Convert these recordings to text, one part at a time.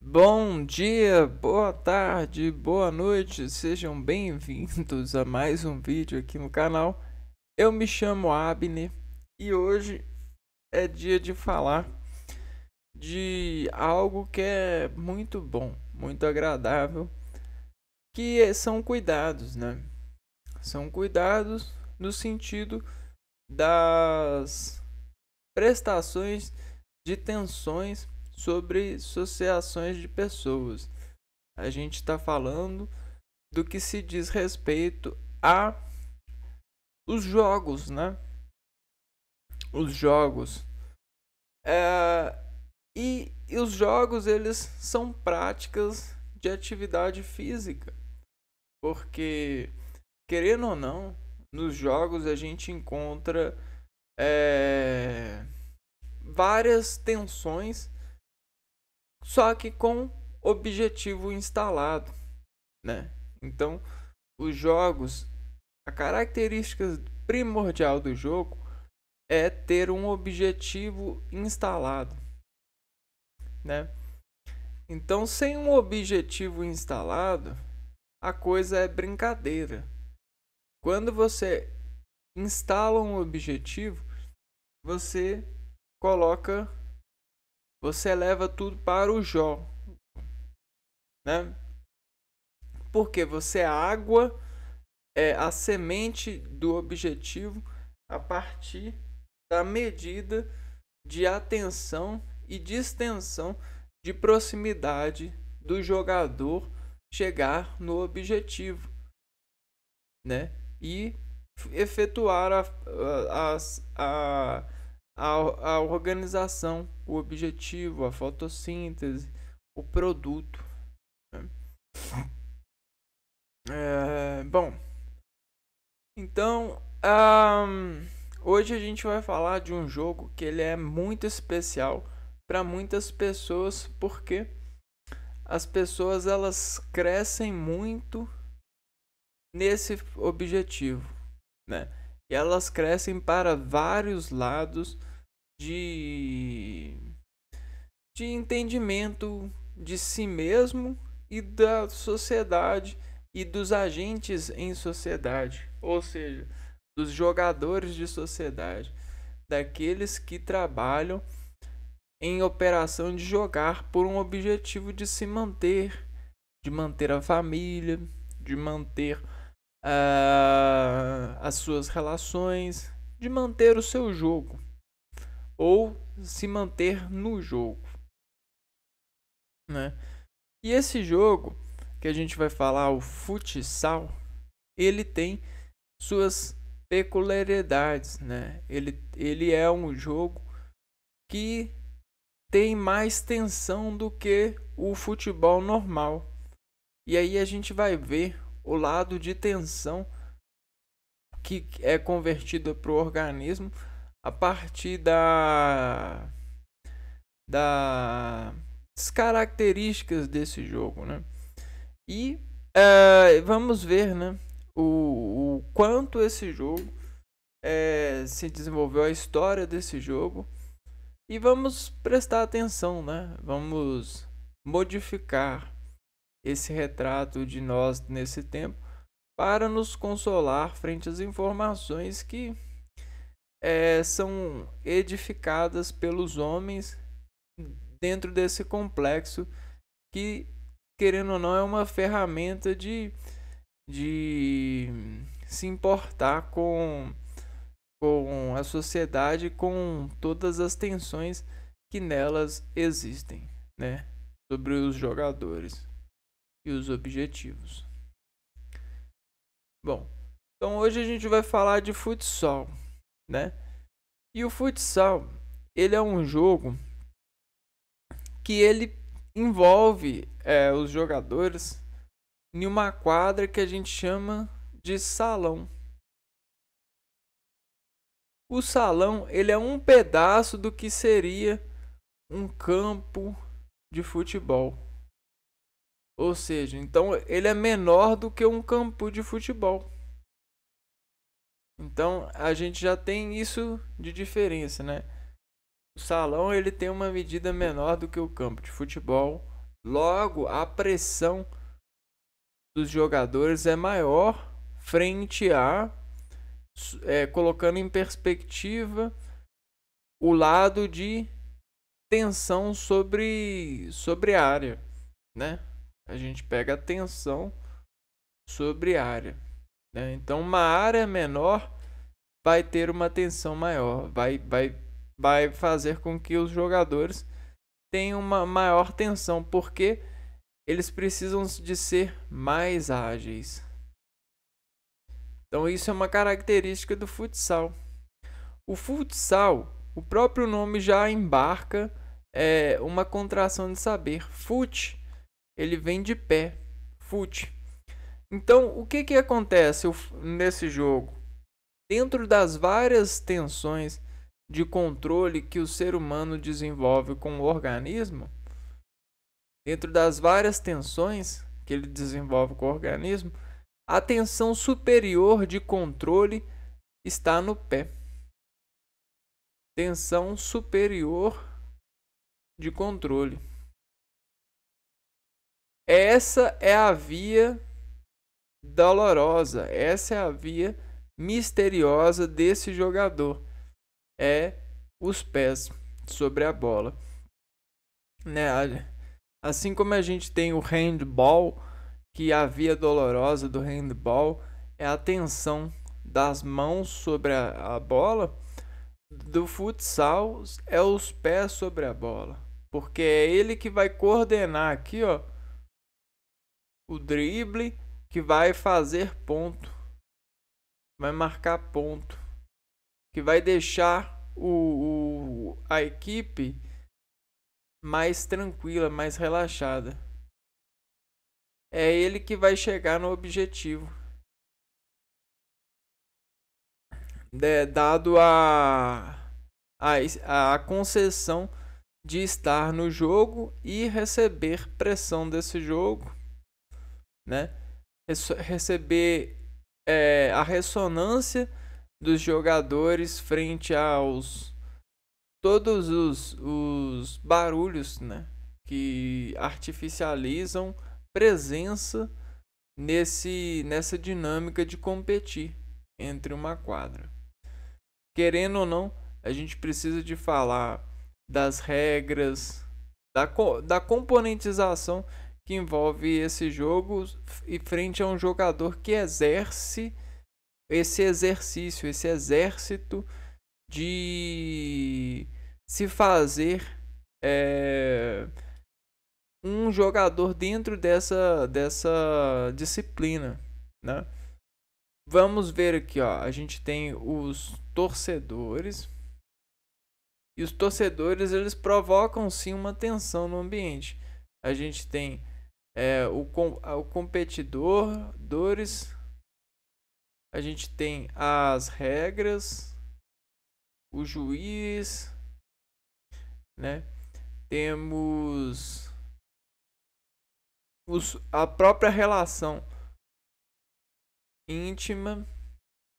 Bom dia, boa tarde, boa noite, sejam bem-vindos a mais um vídeo aqui no canal. Eu me chamo Abner e hoje é dia de falar de algo que é muito bom, muito agradável, são cuidados, né? São cuidados no sentido das prestações de tensões sobre associações de pessoas. A gente está falando do que se diz respeito a os jogos, né? Os jogos. É, e os jogos, eles são práticas de atividade física. Porque, querendo ou não, nos jogos a gente encontra várias tensões, só que com objetivo instalado, né? Então, os jogos, a característica primordial do jogo é ter um objetivo instalado, né? Então, sem um objetivo instalado, a coisa é brincadeira. Quando você instala um objetivo, você coloca, você leva tudo para o jogo, né? Porque você água a semente do objetivo a partir da medida de atenção e distensão de proximidade do jogador chegar no objetivo, né? E efetuar a organização, o objetivo, a fotossíntese, o produto, né? Bom, então hoje a gente vai falar de um jogo que ele é muito especial para muitas pessoas, porque as pessoas elas crescem muito nesse objetivo, né? E elas crescem para vários lados de de entendimento de si mesmo e da sociedade e dos agentes em sociedade, ou seja, dos jogadores de sociedade, daqueles que trabalham em operação de jogar por um objetivo de se manter, de manter a família, de manter as suas relações, de manter o seu jogo ou se manter no jogo, né? E esse jogo que a gente vai falar, o futsal, ele tem suas peculiaridades, né? Ele é um jogo que tem mais tensão do que o futebol normal. E aí a gente vai ver o lado de tensão que é convertido para o organismo a partir das características desse jogo, né? E vamos ver, né, o quanto esse jogo se desenvolveu, a história desse jogo, e vamos prestar atenção, né? Vamos modificar esse retrato de nós nesse tempo para nos consolar frente às informações que são edificadas pelos homens dentro desse complexo que, querendo ou não, é uma ferramenta de se importar com a sociedade, com todas as tensões que nelas existem, né? Sobre os jogadores e os objetivos. Bom, então hoje a gente vai falar de futsal, né? E o futsal, ele é um jogo que ele envolve os jogadores em uma quadra que a gente chama de salão. O salão, ele é um pedaço do que seria um campo de futebol. Ou seja, então ele é menor do que um campo de futebol. Então a gente já tem isso de diferença, né? O salão ele tem uma medida menor do que o campo de futebol Logo, a pressão dos jogadores é maior frente a colocando em perspectiva o lado de tensão sobre a área, né? A gente pega a tensão sobre a área, né? Então, uma área menor vai ter uma tensão maior, vai fazer com que os jogadores tenham uma maior tensão, porque eles precisam de ser mais ágeis. Então, isso é uma característica do futsal. O futsal, o próprio nome já embarca uma contração de saber. Fut, ele vem de pé. Fut. Então, o que acontece nesse jogo? Dentro das várias tensões de controle que o ser humano desenvolve com o organismo, dentro das várias tensões que ele desenvolve com o organismo, a tensão superior de controle está no pé. Tensão superior de controle. Essa é a via dolorosa, essa é a via misteriosa desse jogador. É os pés sobre a bola, né? Assim como a gente tem o handball, que a via dolorosa do handball é a tensão das mãos sobre a bola, do futsal é os pés sobre a bola, porque é ele que vai coordenar aqui, ó, o drible, que vai fazer ponto, vai marcar ponto, que vai deixar a equipe mais tranquila, mais relaxada. É ele que vai chegar no objetivo, dado a concessão de estar no jogo e receber pressão desse jogo, né? Receber a ressonância dos jogadores frente aos todos os barulhos, né, que artificializam presença nessa dinâmica de competir entre uma quadra. Querendo ou não, a gente precisa de falar das regras, da componentização que envolve esse jogo e frente a um jogador que exerce esse exercício, esse exército de se fazer um jogador dentro dessa disciplina, né? Vamos ver aqui, ó, a gente tem os torcedores, e os torcedores eles provocam sim uma tensão no ambiente. A gente tem o competidores, a gente tem as regras, o juiz, né? Temos a própria relação íntima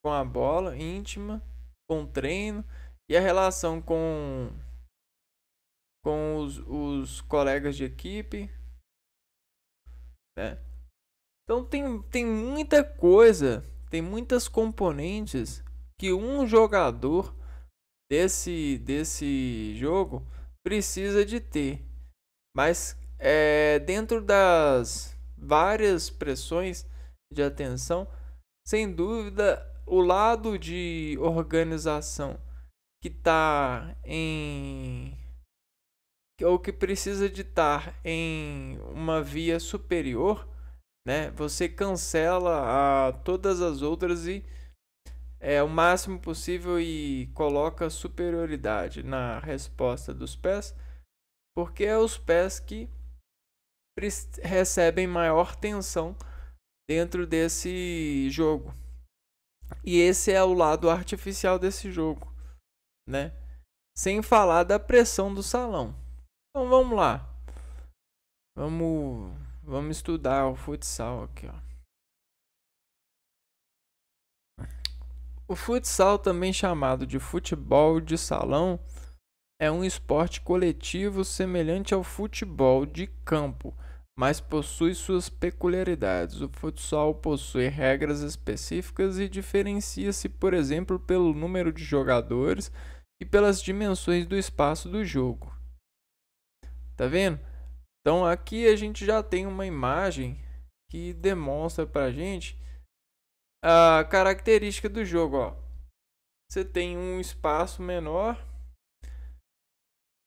com a bola, íntima com o treino, e a relação com os colegas de equipe, né? Então tem muita coisa, tem muitas componentes que um jogador desse jogo precisa de ter. Mas dentro das várias pressões de atenção, sem dúvida, o lado de organização que está ou que precisa de estar em uma via superior, né? Você cancela todas as outras e o máximo possível e coloca superioridade na resposta dos pés, porque é os pés que recebem maior tensão dentro desse jogo. E esse é o lado artificial desse jogo, né? Sem falar da pressão do salão. Então vamos lá. Vamos estudar o futsal aqui, ó. O futsal, também chamado de futebol de salão, é um esporte coletivo semelhante ao futebol de campo, mas possui suas peculiaridades. O futsal possui regras específicas e diferencia-se, por exemplo, pelo número de jogadores e pelas dimensões do espaço do jogo. Tá vendo? Então aqui a gente já tem uma imagem que demonstra pra gente a característica do jogo, ó. Você tem um espaço menor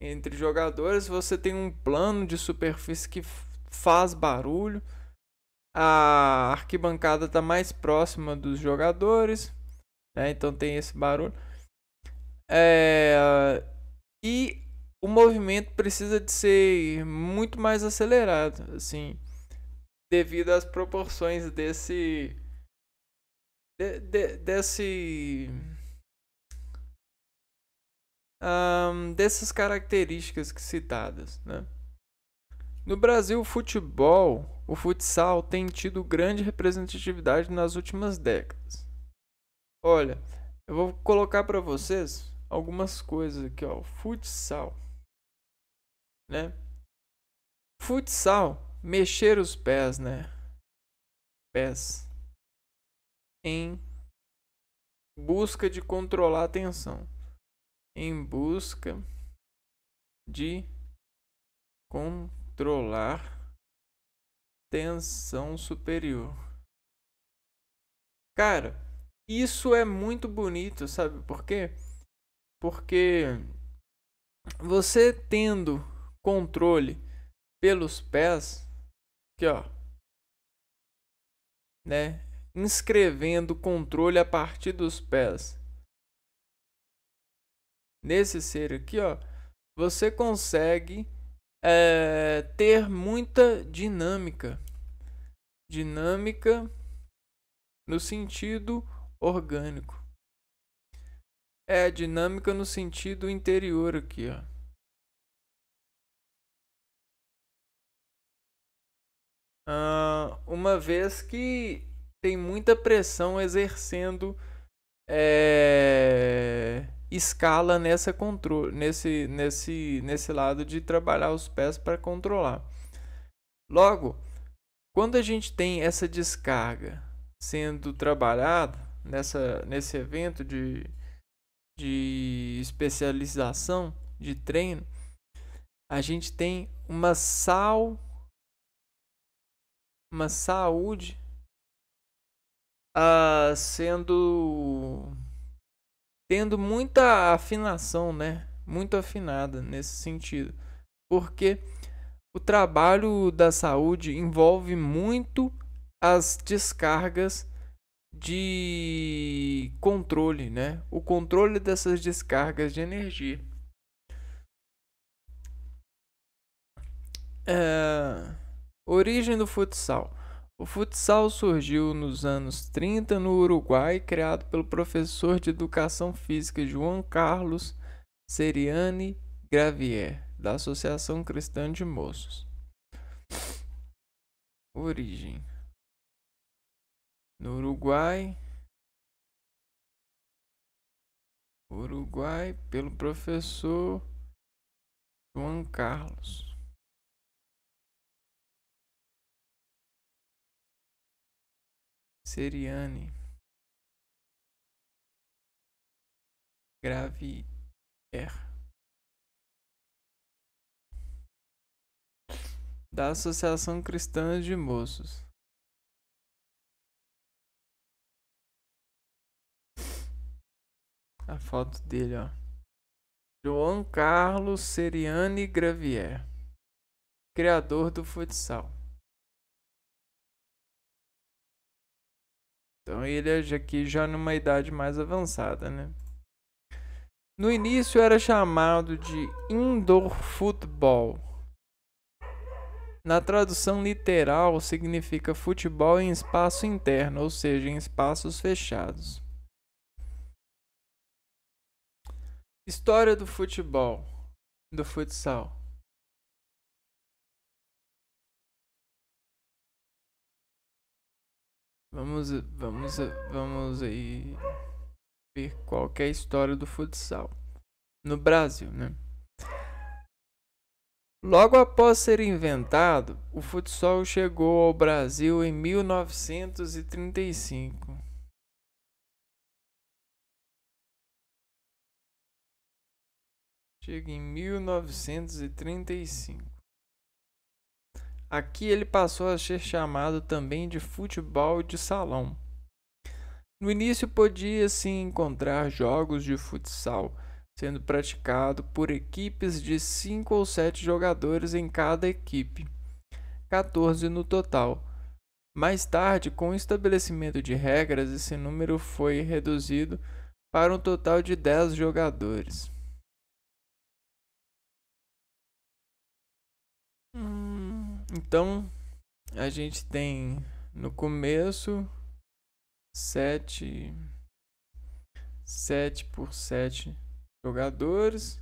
entre jogadores, você tem um plano de superfície que faz barulho, a arquibancada está mais próxima dos jogadores, né? Então tem esse barulho. E o movimento precisa de ser muito mais acelerado, assim, devido às proporções dessas características citadas, né? No Brasil, o futsal tem tido grande representatividade nas últimas décadas. Olha, eu vou colocar para vocês algumas coisas aqui, ó. Futsal, né? Futsal, mexer os pés, né? Pés em busca de controlar a tensão. Em busca de controlar tensão superior. Cara, isso é muito bonito, sabe por quê? Porque você tendo controle pelos pés, aqui ó, né? Inscrevendo controle a partir dos pés. Nesse ser aqui, ó, você consegue ter muita dinâmica. Dinâmica no sentido orgânico. É dinâmica no sentido interior aqui, ó. Uma vez que tem muita pressão exercendo escala nesse lado de trabalhar os pés para controlar. Logo, quando a gente tem essa descarga sendo trabalhada nesse evento de especialização, de treino, a gente tem uma saúde tendo muita afinação, né? Muito afinada nesse sentido. Porque o trabalho da saúde envolve muito as descargas de controle, né? O controle dessas descargas de energia. Origem do futsal. O futsal surgiu nos anos 30 no Uruguai, criado pelo professor de educação física João Carlos Seriani Gravier, da Associação Cristã de Moços. Origem. No Uruguai, pelo professor João Carlos Seriani Gravier, da Associação Cristã de Moços. A foto dele, ó. João Carlos Seriani Gravier, criador do futsal. Então ele é aqui já numa idade mais avançada, né? No início era chamado de indoor football. Na tradução literal significa futebol em espaço interno, ou seja, em espaços fechados. História do futebol, do futsal. Vamos aí ver qual que é a história do futsal no Brasil, né? Logo após ser inventado, o futsal chegou ao Brasil em 1935. Chega em 1935. Aqui ele passou a ser chamado também de futebol de salão. No início podia-se encontrar jogos de futsal sendo praticado por equipes de 5 ou 7 jogadores em cada equipe, 14 no total. Mais tarde, com o estabelecimento de regras, esse número foi reduzido para um total de 10 jogadores. Então, a gente tem no começo 7 por 7 jogadores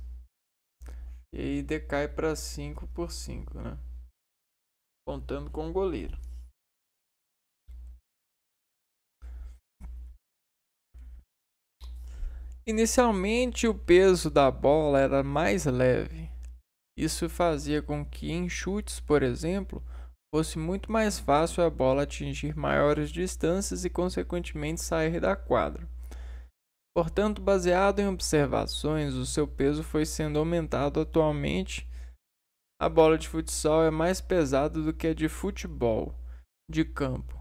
e aí decai para 5 por 5, né? Contando com o goleiro. Inicialmente o peso da bola era mais leve. Isso fazia com que em chutes, por exemplo, fosse muito mais fácil a bola atingir maiores distâncias e consequentemente sair da quadra. Portanto, baseado em observações, o seu peso foi sendo aumentado. Atualmente, a bola de futsal é mais pesada do que a de futebol de campo.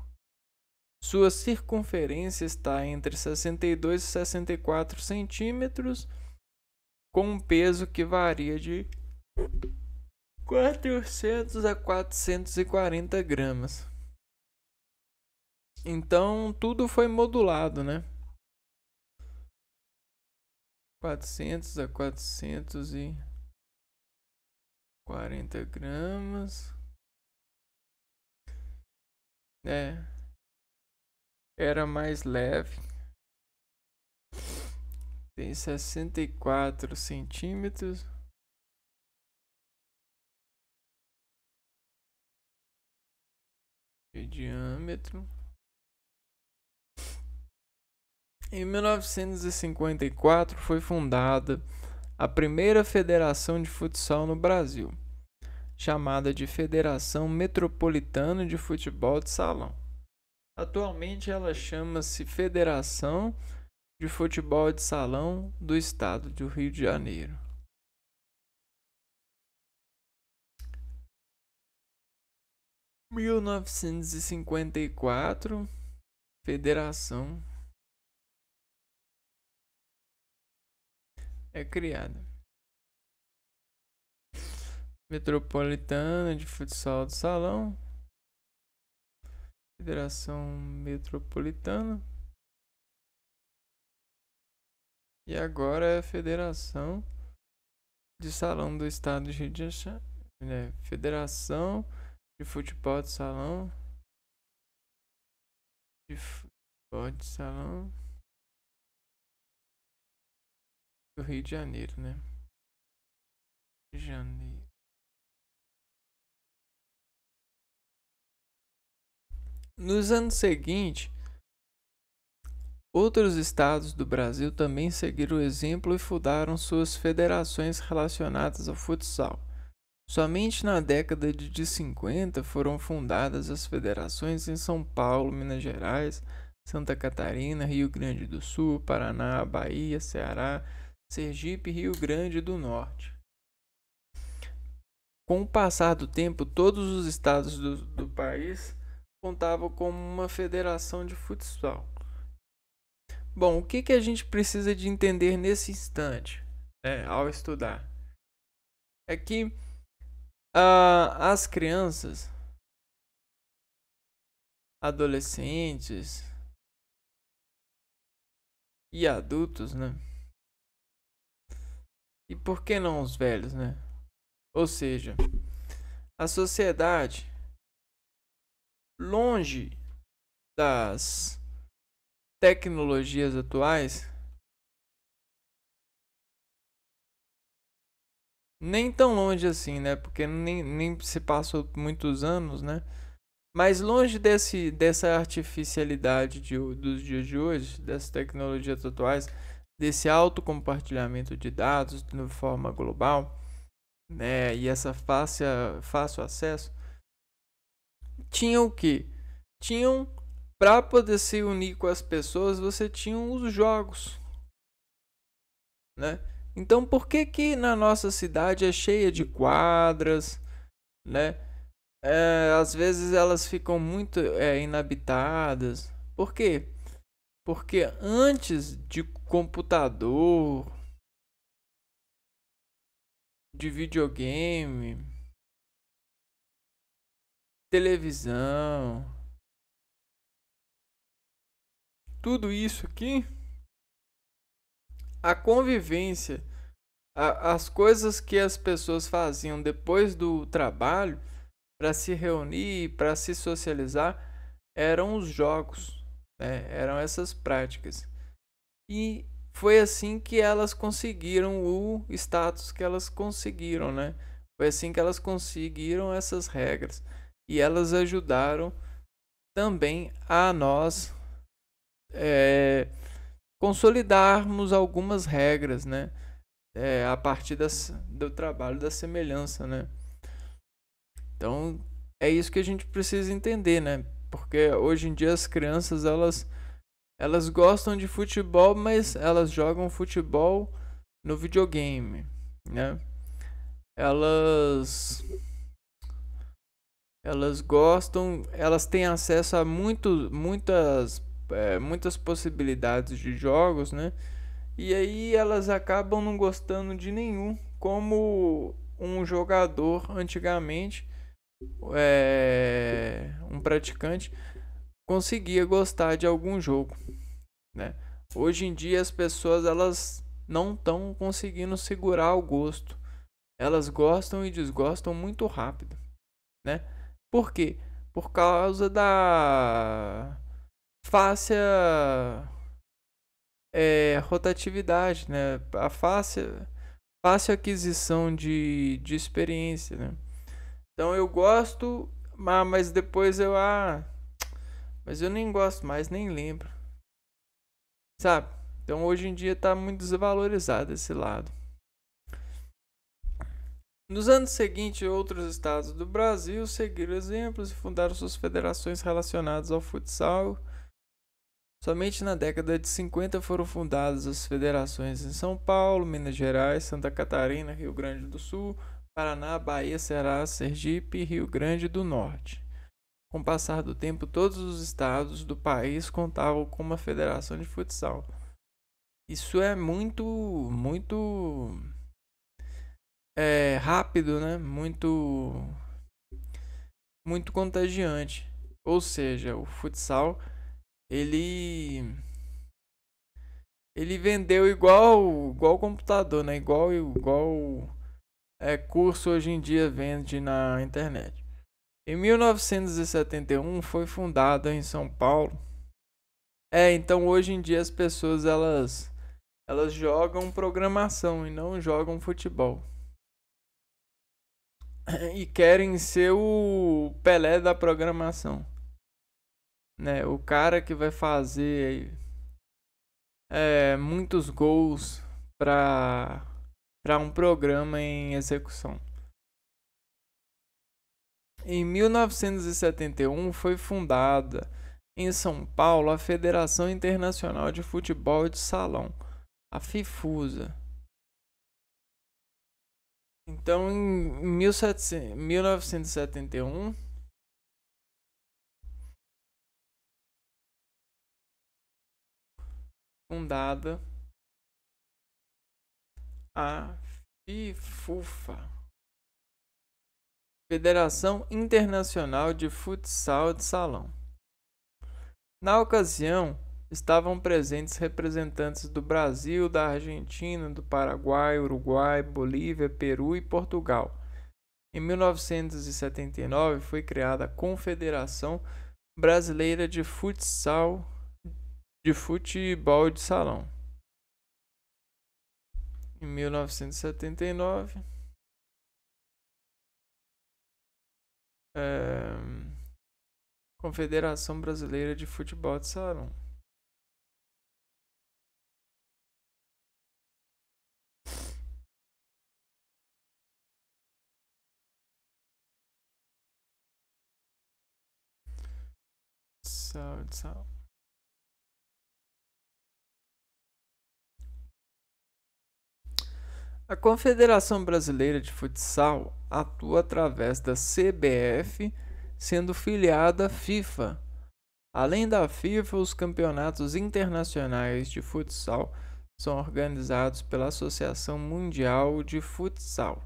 Sua circunferência está entre 62 e 64 centímetros, com um peso que varia de 400 a 440 gramas. Então, tudo foi modulado, né? 400 a 440 gramas. Era mais leve. Tem 64 centímetros. De diâmetro. Em 1954 foi fundada a primeira federação de futsal no Brasil, chamada de Federação Metropolitana de Futebol de Salão. Atualmente ela chama-se Federação de Futebol de Salão do Estado do Rio de Janeiro. Em 1954, Federação é criada. Metropolitana de Futsal de Salão. Federação Metropolitana. E agora é a Federação de Salão do Estado do Rio de Janeiro. Federação de Futebol de Salão. De Futebol de Salão do Rio de Janeiro, né? Rio de Janeiro. Nos anos seguintes, outros estados do Brasil também seguiram o exemplo e fundaram suas federações relacionadas ao futsal. Somente na década de 50 foram fundadas as federações em São Paulo, Minas Gerais, Santa Catarina, Rio Grande do Sul, Paraná, Bahia, Ceará, Sergipe e Rio Grande do Norte. Com o passar do tempo, todos os estados do país contavam com uma federação de futsal. Bom, o que a gente precisa de entender nesse instante, ao estudar? É que as crianças, adolescentes e adultos, né? E por que não os velhos, né? Ou seja, a sociedade, longe das tecnologias atuais, nem tão longe assim, né? Porque nem se passou muitos anos, né? Mas longe dessa artificialidade dos dias de hoje, dessas tecnologias atuais, desse autocompartilhamento de dados de forma global, né, e essa fácil acesso, tinham o quê? Tinham, para poder se unir com as pessoas, você tinha os jogos, né? Então, por que que na nossa cidade é cheia de quadras, né? Às vezes elas ficam muito inabitadas. Por quê? Porque antes de computador, de videogame, televisão, tudo isso aqui, a convivência, as coisas que as pessoas faziam depois do trabalho para se reunir, para se socializar, eram os jogos, né? Eram essas práticas. E foi assim que elas conseguiram o status que elas conseguiram, né? Foi assim que elas conseguiram essas regras. E elas ajudaram também a nós é, consolidarmos algumas regras, né? A partir do trabalho da semelhança, né? Então é isso que a gente precisa entender, né? Porque hoje em dia as crianças elas gostam de futebol, mas elas jogam futebol no videogame, né? Elas elas gostam, elas têm acesso a muitas possibilidades de jogos, né? E aí elas acabam não gostando de nenhum, como um jogador antigamente, um praticante conseguia gostar de algum jogo, né? Hoje em dia as pessoas elas não estão conseguindo segurar o gosto. Elas gostam e desgostam muito rápido, né? Por quê? Por causa da fácil rotatividade, né? A fácil aquisição de experiência, né? Então eu gosto, mas depois mas eu nem gosto mais, nem lembro, sabe? Então hoje em dia está muito desvalorizado esse lado. Nos anos seguintes, outros estados do Brasil seguiram exemplos e fundaram suas federações relacionadas ao futsal. Somente na década de 50 foram fundadas as federações em São Paulo, Minas Gerais, Santa Catarina, Rio Grande do Sul, Paraná, Bahia, Ceará, Sergipe e Rio Grande do Norte. Com o passar do tempo, todos os estados do país contavam com uma federação de futsal. Isso é muito rápido, né? Muito contagiante. Ou seja, o futsal ele ele vendeu igual o computador, né? Igual curso hoje em dia vende na internet. Em 1971 foi fundada em São Paulo. Então hoje em dia as pessoas elas jogam programação e não jogam futebol. E querem ser o Pelé da programação, né? O cara que vai fazer muitos gols para um programa em execução. Em 1971 foi fundada em São Paulo a Federação Internacional de Futebol de Salão, a FIFUSA. Então, em 1971, fundada a FIFUFA, Federação Internacional de Futsal de Salão. Na ocasião, estavam presentes representantes do Brasil, da Argentina, do Paraguai, Uruguai, Bolívia, Peru e Portugal. Em 1979 foi criada a Confederação Brasileira de Futebol de Salão. Em 1979, Confederação Brasileira de Futebol de Salão. Futsal. A Confederação Brasileira de Futsal atua através da CBF, sendo filiada à FIFA. Além da FIFA, os campeonatos internacionais de futsal são organizados pela Associação Mundial de Futsal,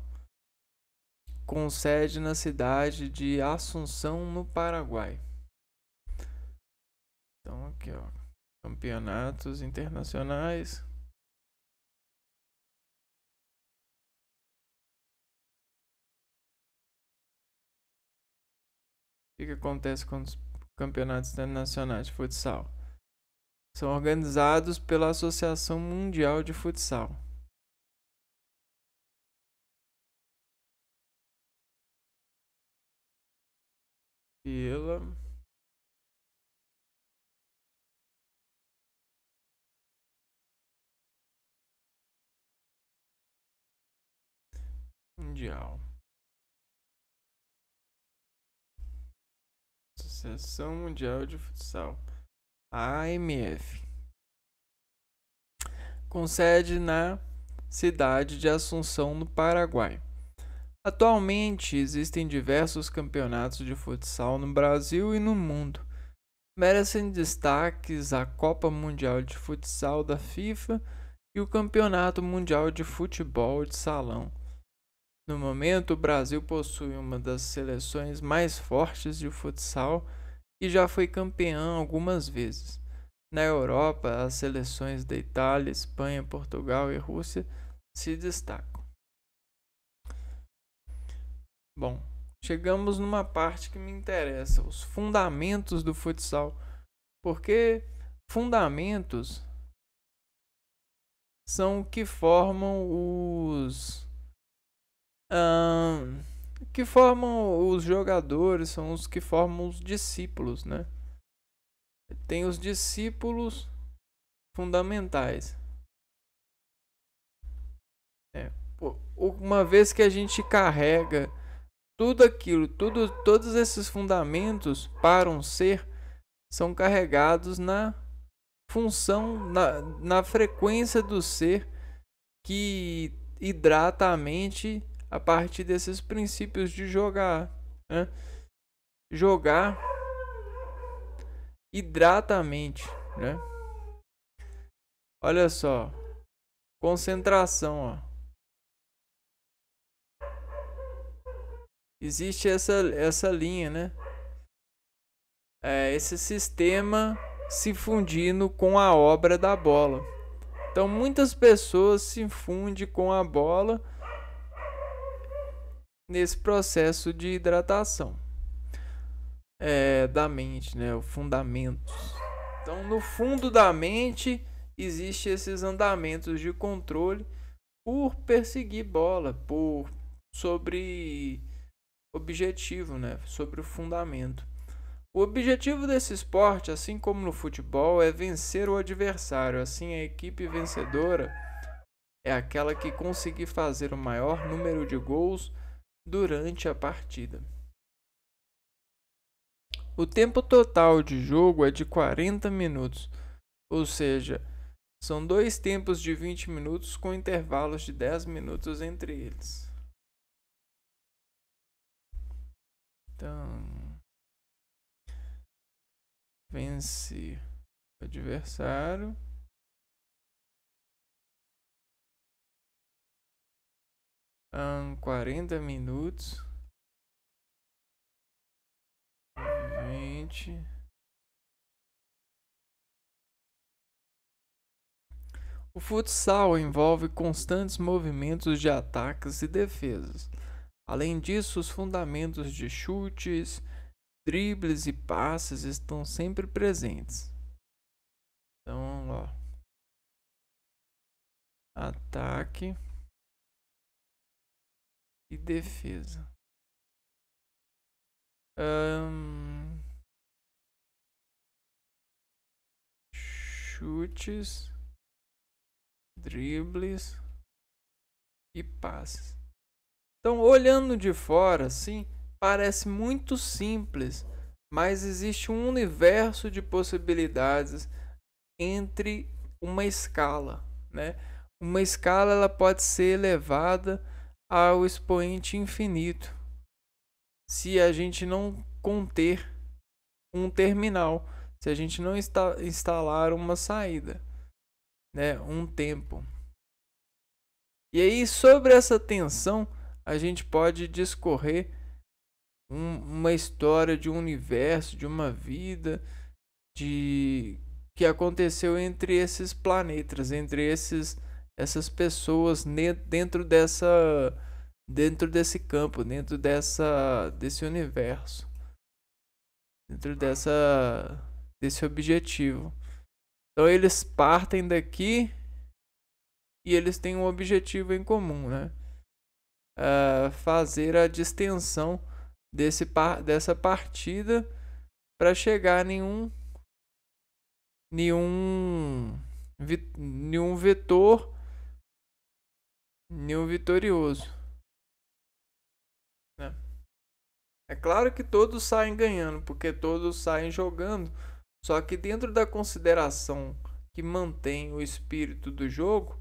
com sede na cidade de Assunção, no Paraguai. Então aqui, ó, campeonatos internacionais. O que acontece com os campeonatos internacionais de futsal? São organizados pela Associação Mundial de Futsal. Pela Mundial. Associação Mundial de Futsal. AMF. Com sede na cidade de Assunção, no Paraguai. Atualmente existem diversos campeonatos de futsal no Brasil e no mundo. Merecem destaques a Copa Mundial de Futsal da FIFA e o Campeonato Mundial de Futebol de Salão. No momento, o Brasil possui uma das seleções mais fortes de futsal e já foi campeão algumas vezes. Na Europa, as seleções da Itália, Espanha, Portugal e Rússia se destacam. Bom, chegamos numa parte que me interessa, os fundamentos do futsal. Porque fundamentos são o que formam os jogadores, são os que formam os discípulos, né? Tem os discípulos fundamentais. Uma vez que a gente carrega tudo aquilo, todos esses fundamentos para um ser são carregados na função, na frequência do ser que hidrata a mente a partir desses princípios de jogar, né? Jogar hidrata a mente, né? Olha só, concentração, ó. Existe essa linha, né? Esse sistema se fundindo com a obra da bola. Então muitas pessoas se fundem com a bola nesse processo de hidratação da mente, né? O fundamentos. Então no fundo da mente existe esses andamentos de controle por perseguir bola, sobre objetivo, né? Sobre o fundamento. O objetivo desse esporte, assim como no futebol, é vencer o adversário. Assim, a equipe vencedora é aquela que conseguir fazer o maior número de gols durante a partida. O tempo total de jogo é de 40 minutos, ou seja, são 2 tempos de 20 minutos com intervalos de 10 minutos entre eles. Então, vencer o adversário. Em 40 minutos. 20. O futsal envolve constantes movimentos de ataques e defesas. Além disso, os fundamentos de chutes, dribles e passes estão sempre presentes. Então, ó, ataque e defesa. Chutes, dribles e passes. Então, olhando de fora, assim, parece muito simples, mas existe um universo de possibilidades entre uma escala, né? Uma escala ela pode ser elevada ao expoente infinito se a gente não conter um terminal, se a gente não instalar uma saída, né? Um tempo. E aí, sobre essa tensão, a gente pode discorrer uma história de um universo, de uma vida, de que aconteceu entre esses planetas, entre essas pessoas dentro desse campo, dentro desse universo, dentro desse objetivo. Então eles partem daqui e eles têm um objetivo em comum, né? Fazer a distensão dessa partida para chegar em nenhum vetor, nenhum vitorioso, né? É claro que todos saem ganhando, porque todos saem jogando, só que dentro da consideração que mantém o espírito do jogo,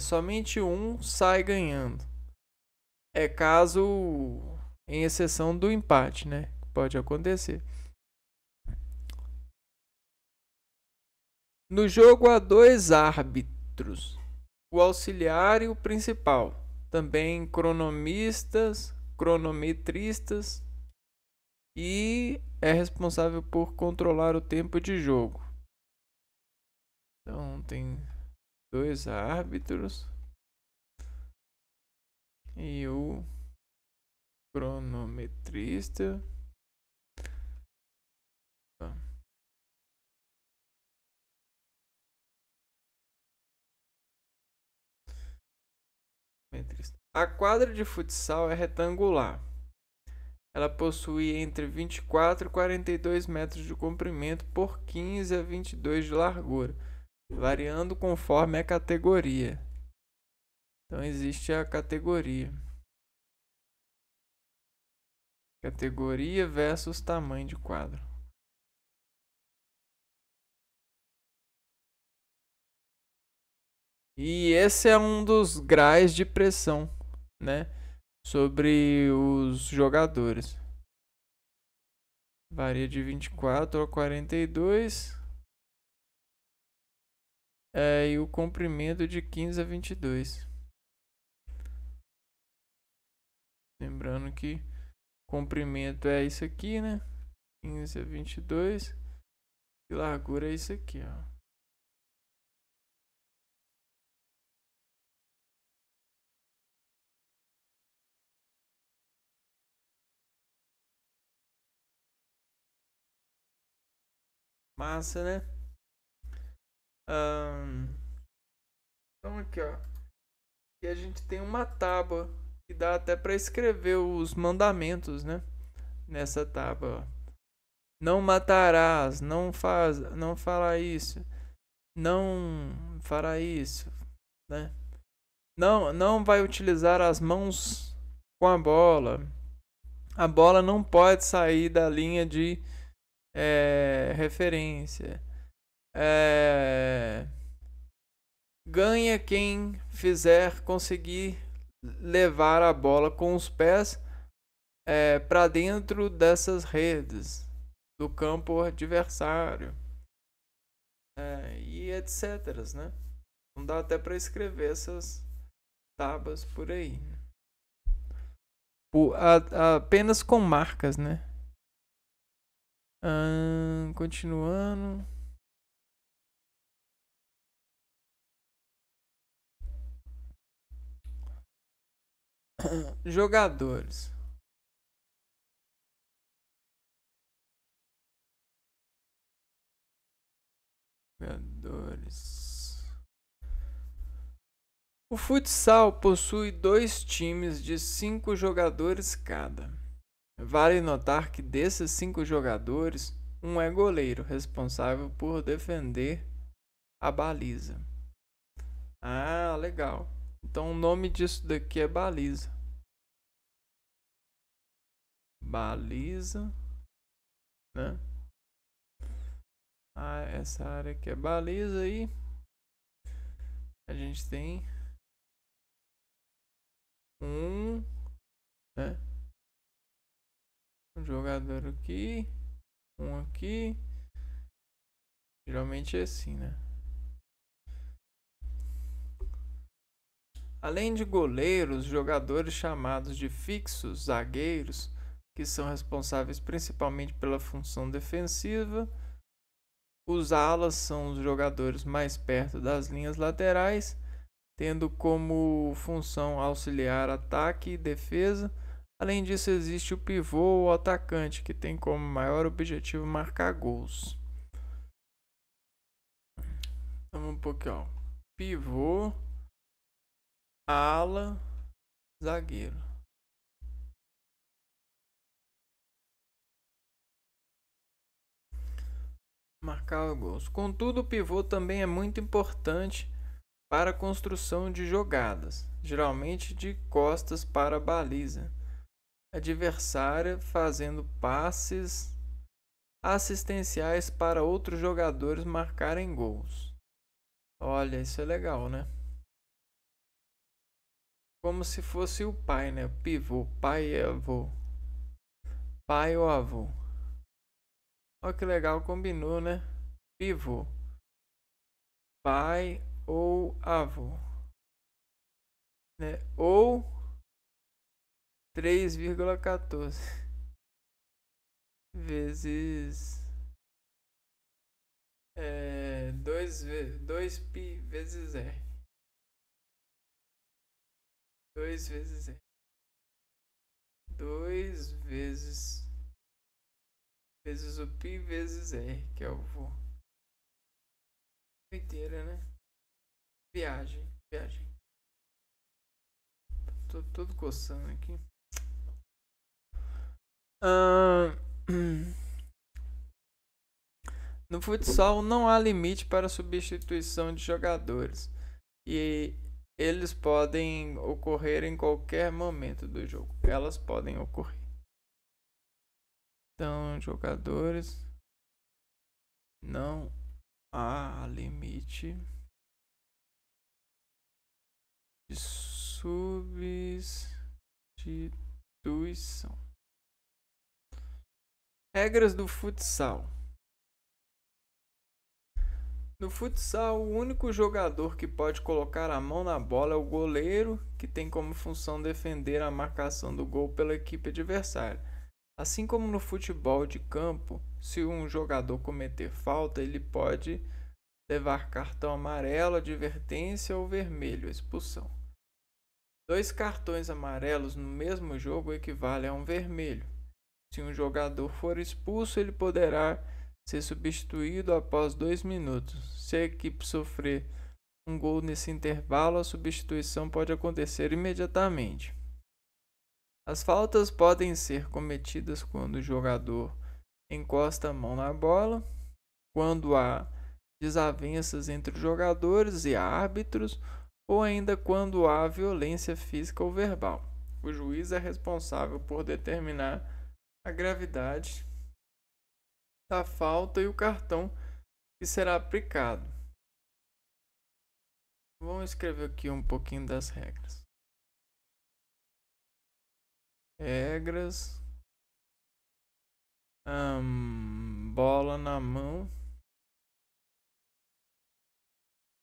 somente um sai ganhando. É caso, em exceção do empate, né? Pode acontecer. No jogo há dois árbitros, o auxiliar e o principal. Também cronometristas e é responsável por controlar o tempo de jogo. Então tem dois árbitros e o cronometrista. A quadra de futsal é retangular. Ela possui entre 24 e 42 metros de comprimento por 15 a 22 de largura, variando conforme a categoria. Então existe a categoria. Categoria versus tamanho de quadro. E esse é um dos graus de pressão, né, sobre os jogadores. Varia de 24 a 42. E o comprimento de 15 a 22. Lembrando que comprimento é isso aqui, né? 15 a 22. E largura é isso aqui, ó. Massa, né? Então aqui, ó. E a gente tem uma tábua que dá até para escrever os mandamentos, né? Nessa tábua, ó. Não matarás, não fará isso, não fará isso, né? Não vai utilizar as mãos com a bola. A bola não pode sair da linha de referência. Ganha quem conseguir levar a bola com os pés para dentro dessas redes do campo adversário, e etc, né? Não dá até para escrever essas tábuas por aí, apenas com marcas, né? Continuando. Jogadores. O futsal possui 2 times de 5 jogadores cada. Vale notar que desses 5 jogadores, um é goleiro, responsável por defender a baliza. Ah, legal. Então o nome disso daqui é baliza. Baliza. né? Essa área aqui é baliza aí. A gente tem né? Um jogador aqui, um aqui. Geralmente é assim, né? Além de goleiros, jogadores chamados de fixos, zagueiros, que são responsáveis principalmente pela função defensiva. Os alas são os jogadores mais perto das linhas laterais, tendo como função auxiliar ataque e defesa. Além disso, existe o pivô ou atacante, que tem como maior objetivo marcar gols. Vamos um pouquinho, ó. Pivô, ala, zagueiro. Marcar gols. Contudo, o pivô também é muito importante para a construção de jogadas, geralmente de costas para a baliza adversária, fazendo passes assistenciais para outros jogadores marcarem gols. Olha, isso é legal, né? Como se fosse o pai, né? Pivô, pai e avô. Pai ou avô. Olha que legal, combinou, né? Pivô, pai ou avô, né? Ou 3,14 vezes 2 pi vezes R. 2 vezes R. 2 vezes o pi vezes R, que é o vô. Doideira, né? Viagem. Tô todo coçando aqui. No futsal não há limite para substituição de jogadores e eles podem ocorrer em qualquer momento do jogo. Elas podem ocorrer. Então, jogadores, não há limite de substituição. Regras do futsal. No futsal, o único jogador que pode colocar a mão na bola é o goleiro, que tem como função defender a marcação do gol pela equipe adversária. Assim como no futebol de campo, se um jogador cometer falta, ele pode levar cartão amarelo, advertência ou vermelho, expulsão. 2 cartões amarelos no mesmo jogo equivalem a um vermelho. Se um jogador for expulso, ele poderá ser substituído após 2 minutos. Se a equipe sofrer um gol nesse intervalo, a substituição pode acontecer imediatamente. As faltas podem ser cometidas quando o jogador encosta a mão na bola, quando há desavenças entre os jogadores e árbitros, ou ainda quando há violência física ou verbal. O juiz é responsável por determinar a gravidade da falta e o cartão que será aplicado. Vamos escrever aqui um pouquinho das regras. Regras. Bola na mão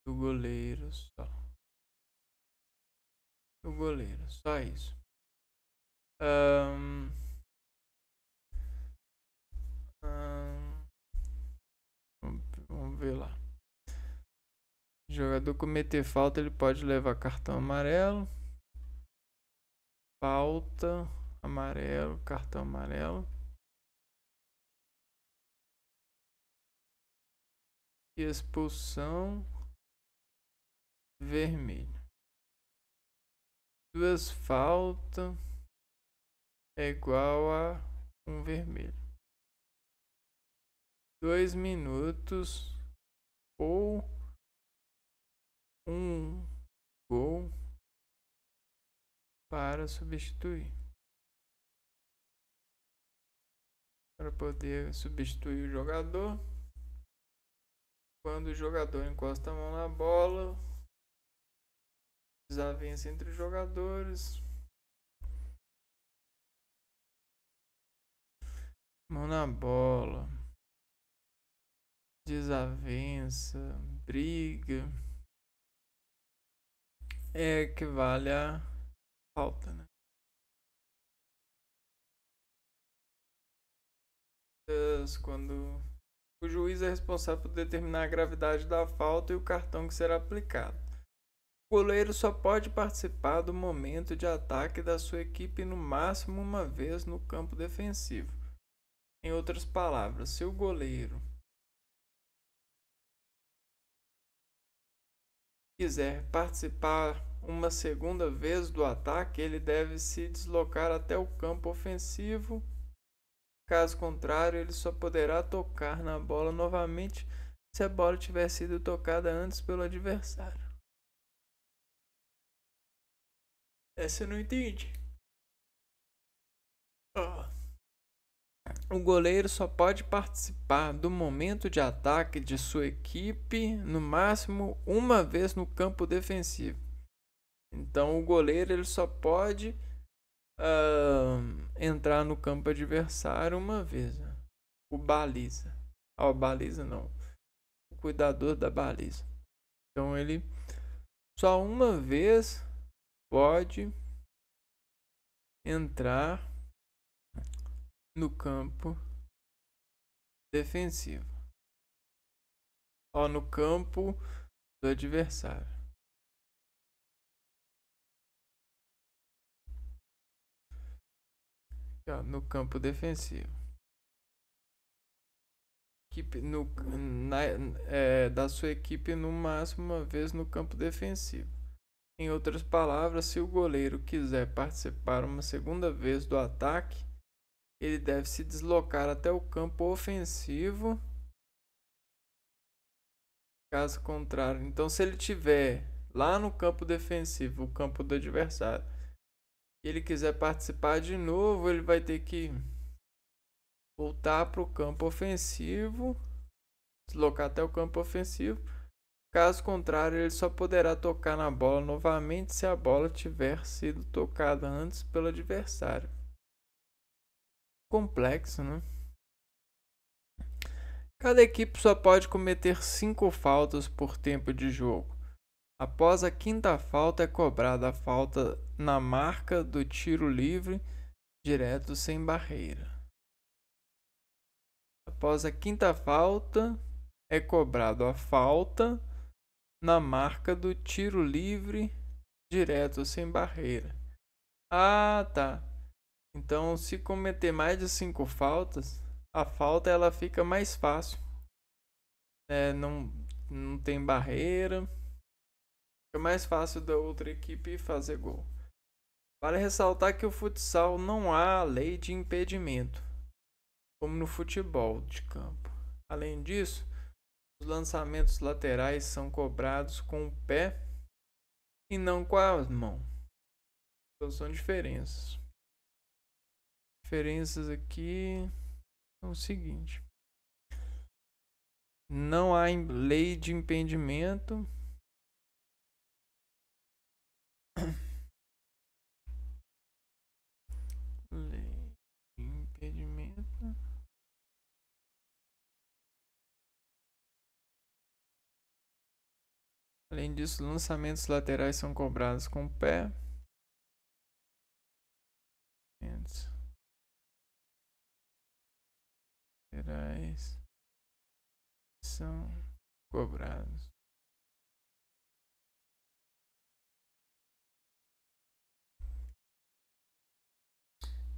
do goleiro só. Do goleiro, só isso. Vamos ver lá. O jogador cometer falta, ele pode levar cartão amarelo. Falta, amarelo, cartão amarelo. E expulsão, vermelho. 2 faltas é igual a um vermelho. 2 minutos ou um gol para substituir. para poder substituir o jogador. Quando o jogador encosta a mão na bola, desavença entre os jogadores. Mão na bola, desavença, briga, equivale a falta, né? Quando o juiz é responsável por determinar a gravidade da falta e o cartão que será aplicado. O goleiro só pode participar do momento de ataque da sua equipe no máximo uma vez no campo defensivo. Em outras palavras, se o goleiro quiser participar uma segunda vez do ataque, ele deve se deslocar até o campo ofensivo. Caso contrário, ele só poderá tocar na bola novamente se a bola tiver sido tocada antes pelo adversário. Essa eu não entendi. O goleiro só pode participar do momento de ataque de sua equipe no máximo uma vez no campo defensivo. Então o goleiro ele só pode entrar no campo adversário uma vez, né? O baliza. O baliza não. O cuidador da baliza. Então ele só uma vez pode entrar no campo defensivo. No campo do adversário. No campo defensivo. Da sua equipe no máximo uma vez no campo defensivo. Em outras palavras, se o goleiro quiser participar uma segunda vez do ataque, ele deve se deslocar até o campo ofensivo. Caso contrário, então se ele tiver lá no campo defensivo, o campo do adversário, e ele quiser participar de novo, ele vai ter que voltar para o campo ofensivo, deslocar até o campo ofensivo. Caso contrário, ele só poderá tocar na bola novamente se a bola tiver sido tocada antes pelo adversário. Complexo, né? Cada equipe só pode cometer 5 faltas por tempo de jogo. Após a quinta falta é cobrada a falta na marca do tiro livre direto sem barreira. Após a quinta falta é cobrado a falta na marca do tiro livre direto sem barreira. Tá. Então, se cometer mais de 5 faltas, a falta ela fica mais fácil. Não tem barreira. Fica mais fácil da outra equipe fazer gol. Vale ressaltar que o futsal não há lei de impedimento, como no futebol de campo. Além disso, os lançamentos laterais são cobrados com o pé e não com a mão. Então são diferenças. Diferenças aqui são o seguinte: não há lei de impedimento. Lei de impedimento. Além disso, lançamentos laterais são cobrados com o pé. Laterais são cobrados.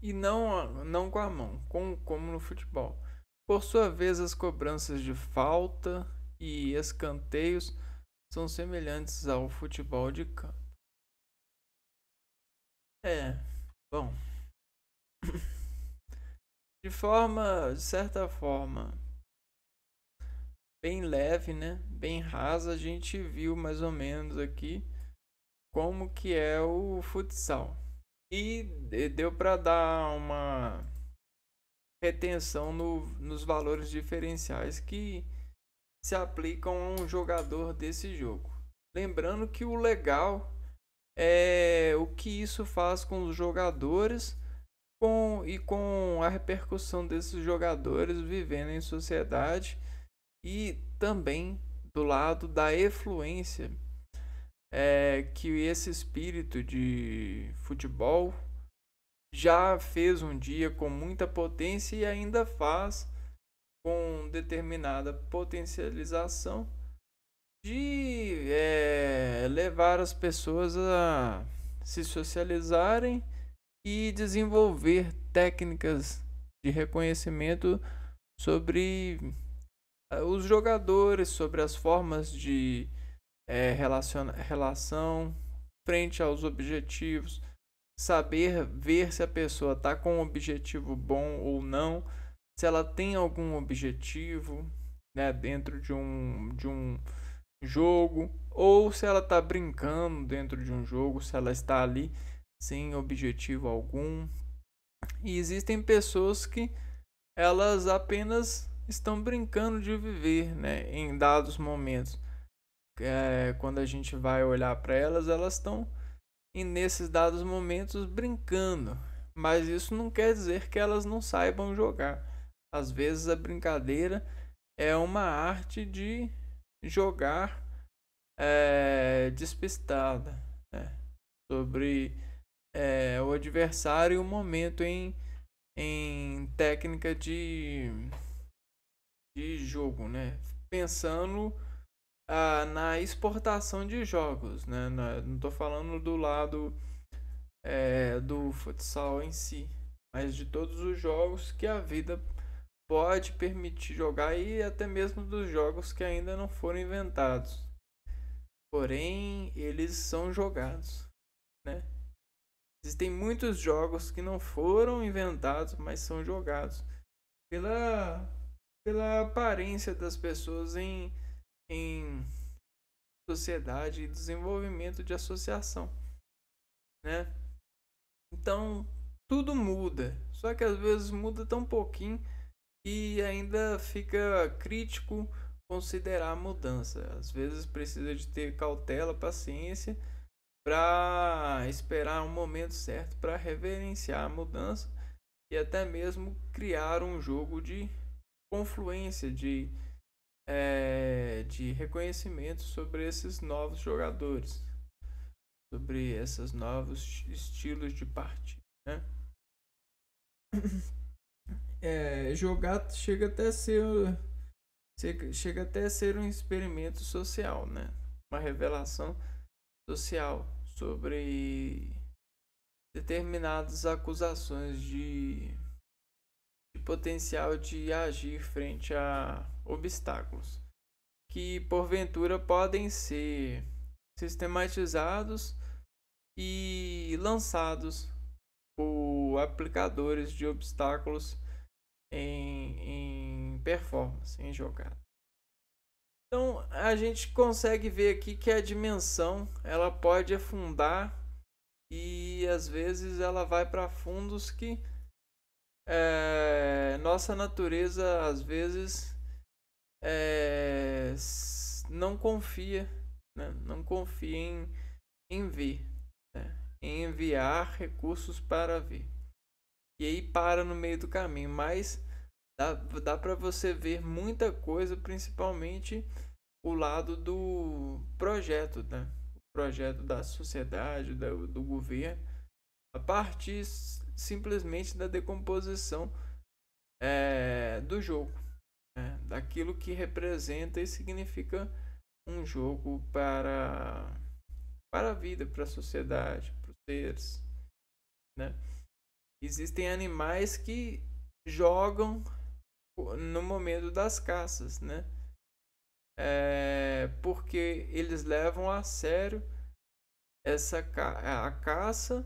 E não com a mão, como no futebol. Por sua vez, as cobranças de falta e escanteios são semelhantes ao futebol de campo. Bom. De certa forma, bem leve, né? Bem rasa, a gente viu mais ou menos aqui como que é o futsal. E deu para dar retenção nos valores diferenciais que se aplicam a um jogador desse jogo. Lembrando que o legal é o que isso faz com os jogadores e com a repercussão desses jogadores vivendo em sociedade, e também do lado da influência que esse espírito de futebol já fez um dia com muita potência e ainda faz com determinada potencialização de levar as pessoas a se socializarem e desenvolver técnicas de reconhecimento sobre os jogadores, sobre as formas de relação frente aos objetivos, saber ver se a pessoa está com um objetivo bom ou não, se ela tem algum objetivo, né, dentro de um jogo, ou se ela está brincando dentro de um jogo, se ela está ali sem objetivo algum. E existem pessoas que elas apenas estão brincando de viver, né, em dados momentos. Quando a gente vai olhar para elas, elas estão nesses dados momentos brincando, mas isso não quer dizer que elas não saibam jogar. Às vezes a brincadeira é uma arte de jogar despistada, né, sobre o adversário e o momento em técnica de jogo, né? Pensando na exportação de jogos, né? Não estou falando do lado do futsal em si, mas de todos os jogos que a vida pode permitir jogar, e até mesmo dos jogos que ainda não foram inventados. Porém, eles são jogados, né? Existem muitos jogos que não foram inventados, mas são jogados pela aparência das pessoas em sociedade e desenvolvimento de associação, né? Então, tudo muda, só que às vezes muda tão pouquinho e ainda fica crítico considerar a mudança. Às vezes precisa de ter cautela, paciência, para esperar um momento certo para reverenciar a mudança e até mesmo criar um jogo de confluência, de reconhecimento sobre esses novos jogadores, sobre esses novos estilos de partida, né? Jogar chega até a ser um experimento social, né? Uma revelação social sobre determinadas acusações de potencial de agir frente a obstáculos que porventura podem ser sistematizados e lançados por aplicadores de obstáculos em performance, em jogada. Então a gente consegue ver aqui que a dimensão ela pode afundar, e às vezes ela vai para fundos que nossa natureza às vezes não confia, né? Não confia em ver, né? Em enviar recursos para ver, e aí para no meio do caminho. Mas dá para você ver muita coisa, principalmente o lado do projeto, né? O projeto da sociedade, do governo, a partir simplesmente da decomposição do jogo, né? Daquilo que representa e significa um jogo para a vida, para a sociedade, para os seres, né? Existem animais que jogam no momento das caças, né? Porque eles levam a sério a caça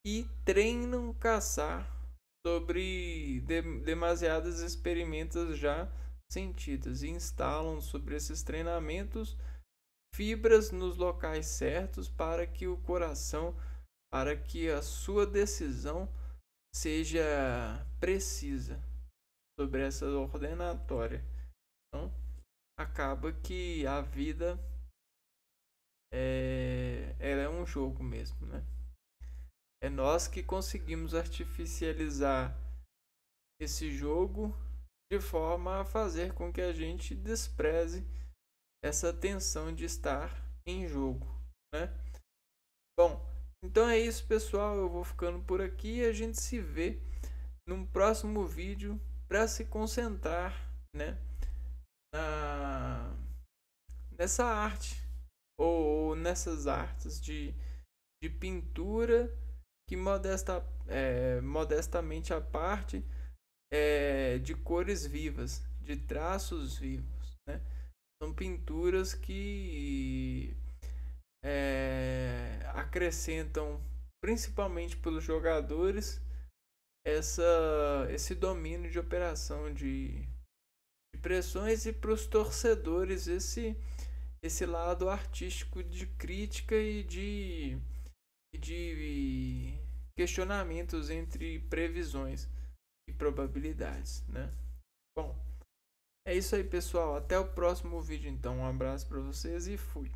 e treinam caçar sobre demasiadas experimentos já sentidas, e instalam sobre esses treinamentos fibras nos locais certos para que o coração, para que a sua decisão seja precisa sobre essa ordenatória. Então, acaba que a vida ela é um jogo mesmo, né? É nós que conseguimos artificializar esse jogo de forma a fazer com que a gente despreze essa tensão de estar em jogo, né? Bom, então é isso, pessoal. Eu vou ficando por aqui e a gente se vê num próximo vídeo para se concentrar, né, nessa arte ou nessas artes de pintura que modestamente à parte de cores vivas, de traços vivos, né? São pinturas que acrescentam, principalmente pelos jogadores, esse domínio de operação de pressões, e para os torcedores esse lado artístico de crítica e de questionamentos entre previsões e probabilidades, né? Bom, é isso aí, pessoal. Até o próximo vídeo, então. Um abraço para vocês e fui.